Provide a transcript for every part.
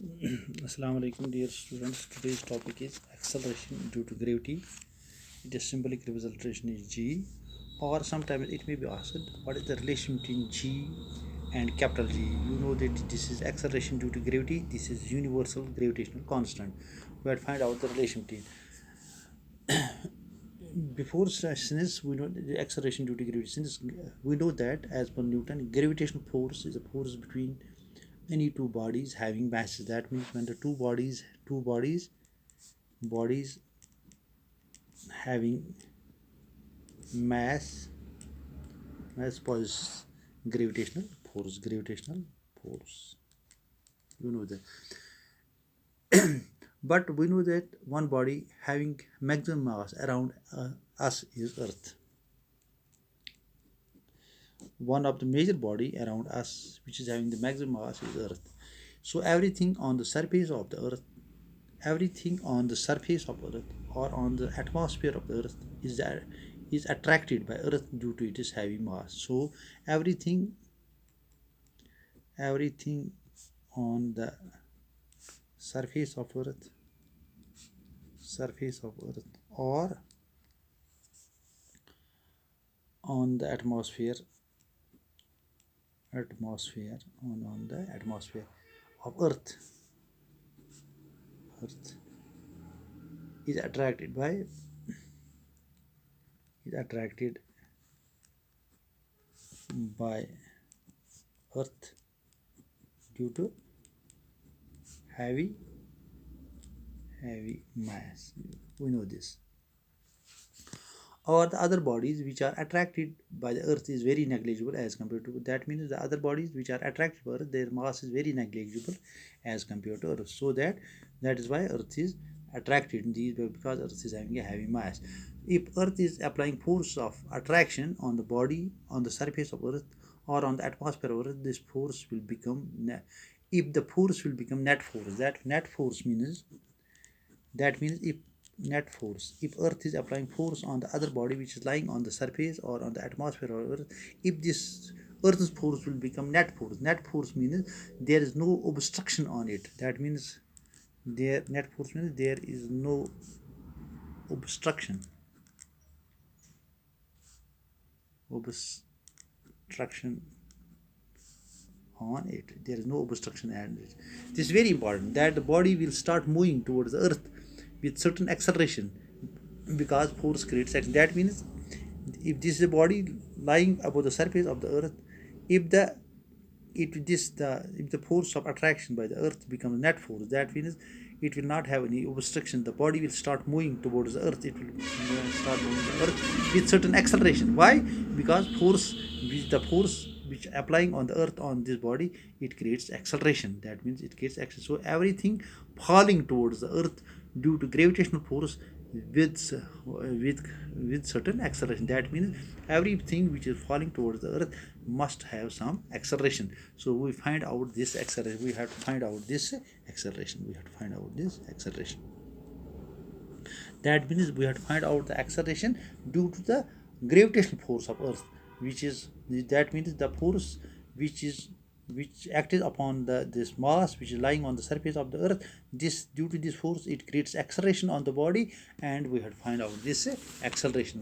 Assalamu alaikum, dear students. Today's topic is acceleration due to gravity. It is symbolic representation is g, or sometimes it may be asked what is the relation between g and capital G. You know that this is acceleration due to gravity. This is universal gravitational constant. We have to find out the relation between. Before since we know the acceleration due to gravity, since we know that as per Newton, gravitational force is a force between any two bodies having masses. That means when the two bodies having mass possesses gravitational force. You know that. But we know that one body having maximum mass around us is Earth. One of the major body around us which is having the maximum mass is Earth. So everything on the surface of Earth or on the atmosphere of the Earth is attracted by Earth due to its heavy mass. So everything on the surface of Earth or on the atmosphere on the atmosphere of Earth is attracted by Earth due to heavy mass. We know this. Or the other bodies which are attracted by the Earth is very negligible as compared to. That means the other bodies which are attracted by Earth, their mass is very negligible as compared to Earth. So that is why Earth is attracted in these, because Earth is having a heavy mass. If Earth is applying force of attraction on the body on the surface of Earth or on the atmosphere of Earth, this force will become if the force will become net force. That means if Earth is applying force on the other body which is lying on the surface or on the atmosphere of Earth, if this Earth's force will become net force. Net force means there is no obstruction on it. That means net force means there is no obstruction on it. There is no obstruction, and this is very important that the body will start moving towards the Earth with certain acceleration because force creates action. That means if this is a body lying above the surface of the Earth, if the force of attraction by the Earth becomes net force, that means it will not have any obstruction. The body will start moving towards the Earth. It will start moving the Earth with certain acceleration. Why? Because the force which applying on the Earth on this body, it creates acceleration. That means it creates action. So everything falling towards the Earth due to gravitational force with certain acceleration. That means everything which is falling towards the Earth must have some acceleration. So we find out this acceleration. We have to find out this acceleration. That means we have to find out the acceleration due to the gravitational force of Earth, that means the force which acted upon this mass which is lying on the surface of the Earth. Due to this force, it creates acceleration on the body, and we have to find out this acceleration.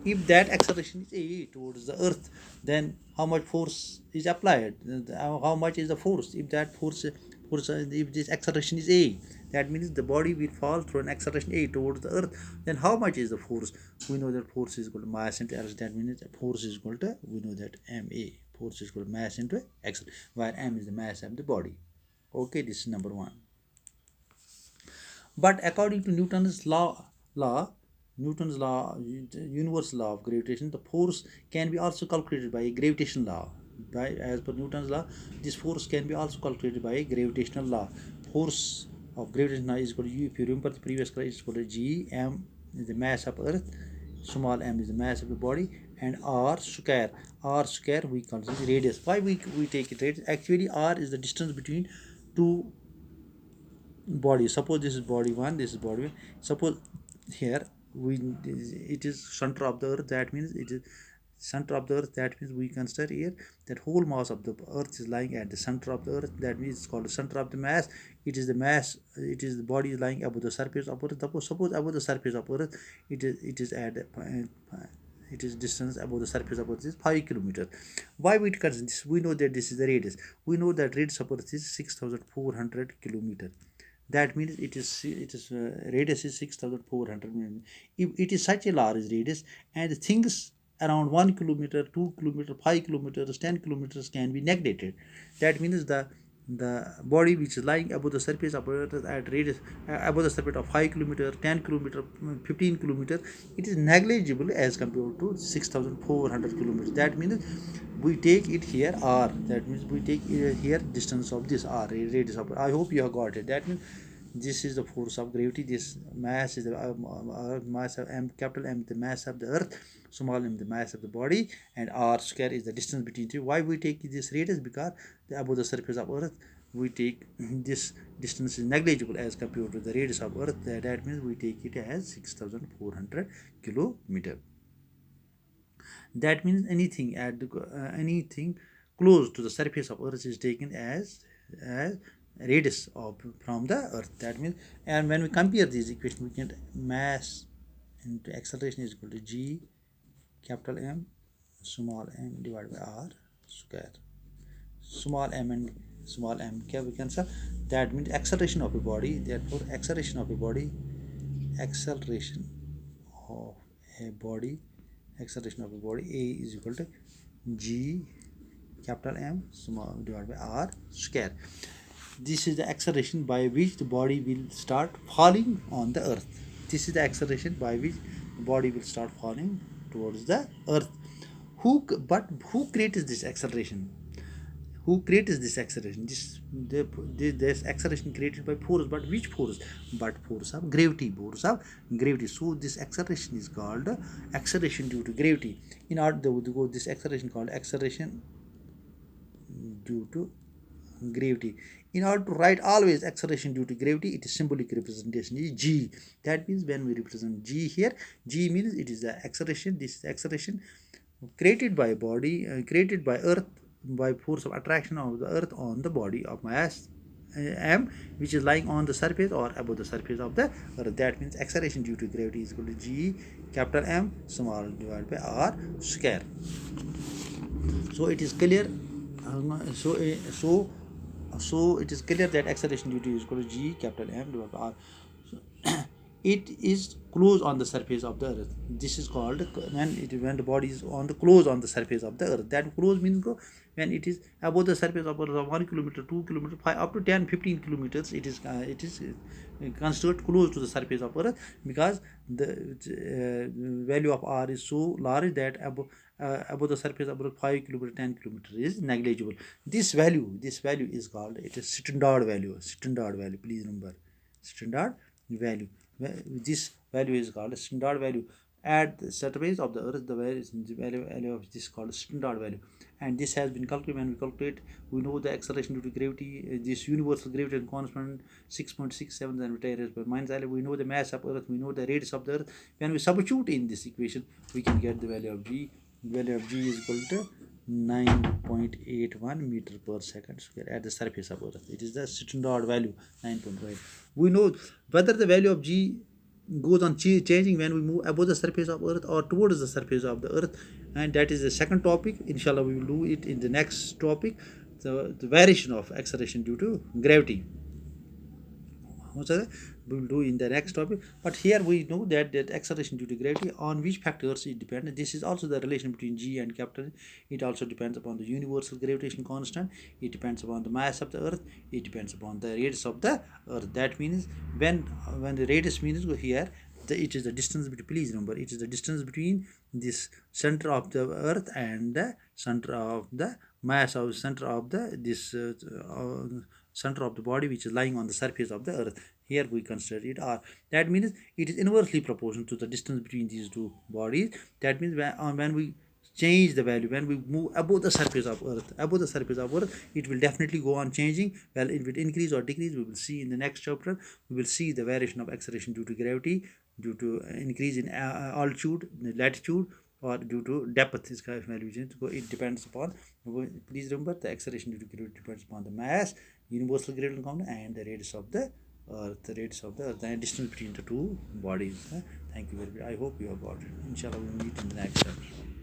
If that acceleration is a towards the Earth, then how much force is applied? How much is the force? If if this acceleration is a, that means the body will fall through an acceleration a towards the Earth. Then how much is the force? We know that force is equal to mass into acceleration. That means force is equal to, we know that ma, force is equal to mass into acceleration, where m is the mass of the body. Okay, this is number one. But according to Newton's universal law of gravitation, the force can be also calculated by a gravitational law. As per Newton's law, this force can be also calculated by a gravitational law. Force of gravitation is equal to U. If you remember the previous class, is equal to G. M is the mass of Earth, small m is the mass of the body, and r square we call it radius. Why we take it radius? Actually, r is the distance between two bodies. Suppose this is body 1, this is body 1. Suppose here it is center of the Earth. That means it is center of the earth, that means we consider here that whole mass of the earth is lying at the center of the earth. That means it's called the center of the mass. It is the mass, it is the body lying above the surface of earth. Suppose above the surface of earth, it is at it is distance above the surface of earth is 5 kilometers. Why we consider this? We know that this is the radius. We know that radius of earth is 6,400 kilometers. That means it is radius is 6,400 millimeters. If it is such a large radius, and things around 1 kilometer, 2 kilometer, 5 kilometers, 10 kilometers can be neglected. That means the body which is lying above the surface of earth at radius above the surface of 5 kilometer, 10 kilometer, 15 kilometer, it is negligible as compared to 6,400 kilometers. That means we take it here r, that means we take here distance of this r, radius of, I hope you have got it. That means this is the force of gravity. This mass is the mass of m, capital M, the mass of the earth, small m, the mass of the body, and r square is the distance between two. Why we take this radius? Because above the surface of earth we take this distance is negligible as compared to the radius of earth. That means we take it as 6,400 kilometer. That means anything at anything close to the surface of earth is taken as radius of from the earth. That means, and when we compare these equations, we get mass into acceleration is equal to g capital M small m divided by r square. Small m and small m we cancel. That means acceleration of a body. Therefore, acceleration of a body, acceleration of a body, acceleration of a body A is equal to g capital M small divided by r square. This is the acceleration by which the body will start falling on the earth. This is the acceleration by which the body will start falling towards the earth. But who creates this acceleration? Who creates this acceleration? This acceleration created by force, but which force? But force of gravity. Force of gravity. So this acceleration is called acceleration due to gravity. In order to go, this acceleration called acceleration due to gravity. In order to write always acceleration due to gravity, its symbolic representation is g. That means when we represent g here, g means it is the acceleration. This is the acceleration created by body, created by earth by force of attraction of the earth on the body of mass m, which is lying on the surface or above the surface of the earth. That means acceleration due to gravity is equal to g capital M small divided by r square. So it is clear. So it is clear that acceleration due to is equal to g capital M divided by r. So, it is close on the surface of the earth. This is called when the body is on the close on the surface of the earth. That close means when it is above the surface of earth 1 kilometer, 2 kilometer, 5 up to 10, 15 kilometers. It is considered close to the surface of earth, because the value of r is so large that above the surface of earth 5 kilometer, 10 kilometer is negligible. This value is called, it is standard value. Standard value, please remember, standard value. This value is called standard value. At the surface of the earth, the value of this is called standard value. And this has been calculated. When we calculate, we know the acceleration due to gravity, this universal gravity constant 6.67, then retires by minus L. We know the mass of earth, we know the radius of the earth. When we substitute in this equation, we can get the value of g. The value of g is equal to 9.81 meter per second square at the surface of earth. It is the standard value, 9.5. We know whether the value of g goes on changing when we move above the surface of earth or towards the surface of the earth, and that is the second topic. Inshallah, we will do it in the next topic, the variation of acceleration due to gravity. We will do in the next topic. But here we know that acceleration due to gravity, on which factors it depends. This is also the relation between g and capital. It also depends upon the universal gravitation constant. It depends upon the mass of the earth. It depends upon the radius of the earth. That means when the radius means here, it is the distance between, please remember, it is the distance between this center of the earth and the center of the mass of center of the center of the body, which is lying on the surface of the earth. Here we consider it r. That means it is inversely proportional to the distance between these two bodies. That means when we change the value, when we move above the surface of earth, it will definitely go on changing. Well, it will increase or decrease. We will see in the next chapter. We will see the variation of acceleration due to gravity, due to increase in altitude, latitude, or due to depth is evaluation. So it depends upon. Please remember the acceleration due to gravity depends upon the mass, universal gravitational constant, and the radius of the Earth. The radius of the Earth, the distance between the two bodies. Thank you very much. I hope you have got it. Inshallah, we'll meet in the next episode.